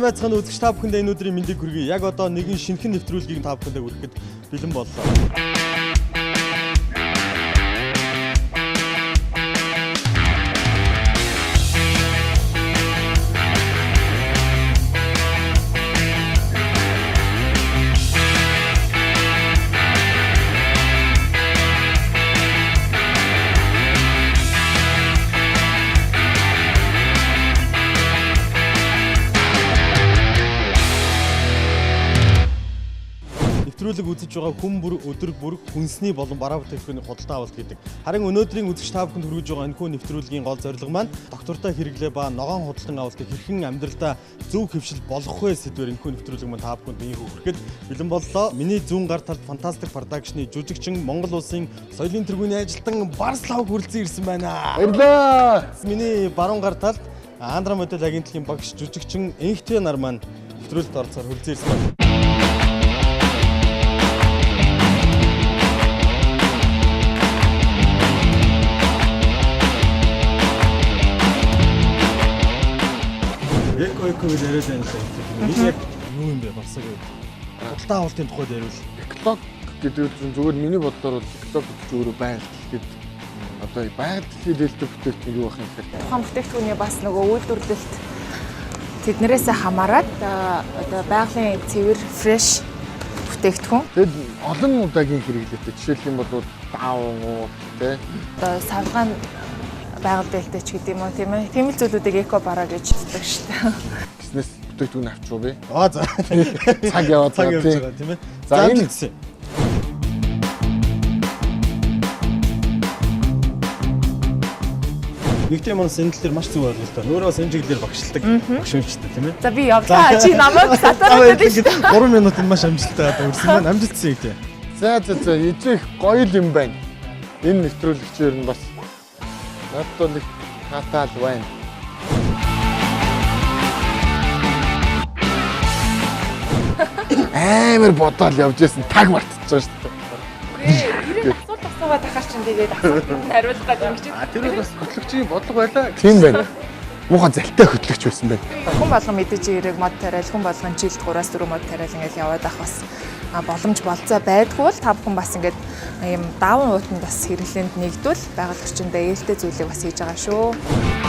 Сайн байцгаана үзэгч та бүхэндээ энэ өдрийн мэндийг хүргэе. Яг одоо нэгэн шинэхэн нэвтрүүлгийг та бүхэндээ хүргэхэд бэлэн боллоо. Нэвтрүүлэг үзэж байгаа хүн бүр өдөр бүр хүнсний болон бараа бүтээгдэхүүний худалдан авалт гэдэг. Харин өнөөдрийн үзэгч та бүхэнд хүргэж байгаа энэхүү нэвтрүүлгийн гол зорилго маань доктортой хэрэглээ ба ногоон худалдан авалтыг хэрхэн амьдралдаа зөв хэвшил болгох вэ сэдвээр энэхүү нэвтрүүлэг маань та бүхэнд хүргэхэд бэлэн боллоо. Миний зүүн гар талд Fantastic Production-ы жүжигчин Монгол улсын соёлын тэргүүний ажилтан Барслав хүрэлцэн ирсэн байна. Баярлалаа. Миний баруун гар талд Андра модель агентлагийн багш жүжигчин Энхтэй нар маань нэвтрүүлэлд оролцохоор хүрэлцэн ирсэн байна. Эко гэж яриад байна л да. Энэ яг юу юм бэ? Басаг худалдан авалтын тухайд яриул. Эколог гэдэг нь зүгээр миний бодлоор бол эколог гэж өөрөө байгаль гэхэд одоо байгаль дэлхийд бүтээгдэхүүн юу байх юм бэ? Тухайн бүтээгдэхүүний бас нөгөө үйлдвэрлэлт тэднэрээс хамаарат одоо байгалийн цэвэр фреш бүтээгдэхүүн. Тэгэд олон удаагийн хэрэглээтэй жишээлх юм бол даавуу тий Одоо савгаан байгаль дэлтэй ч гэдэг юм уу тийм ээ. Тийм л зүйлүүдийг эко бараа гэж хэлдэг шүү дээ. Бизнес бүтээгдэхүүн авчуу би. За. Цаг яваад байгаа тийм ээ. За энэ гэсэн. Нэгтэй маань энэ тал дээр маш зөв ойлголттой. Өөрөө бас энэ чиглэлээр багшилдаг багш юмчтай тийм ээ. За би явлаа. Чи намайг сатараад байдаг шүү. 3 минут энэ маш амжилттай одоо үрсэн байна. Амжилтсан юм тий. за ижих гоё юм байна. Энэ нэвтрүүлэгчээр нь бас надад нэг хатаал байна. Амар бодоол явж байсан таг мартчихсан шүү дээ. Асуулт асуугаад ахаар чинь тэгээд асуултанд хариулах гэж юм чи. Тэр бас хөтлөгчийн бодлого байлаа. Тийм байна. Муухай залтай хөтлөгч байсан байна. Хүн болгон мэдээж ирэг мод тариал, хүн болгон жилд 3-4 мод тариал ингээл яваад ах бас боломж болцоо байдгүй бол та бүхэн бас ингээд ийм даван уутанд бас хэрэглээнд нэгдвэл байгаль орчинд ээлтэй зүйлийг бас хийж байгаа шүү.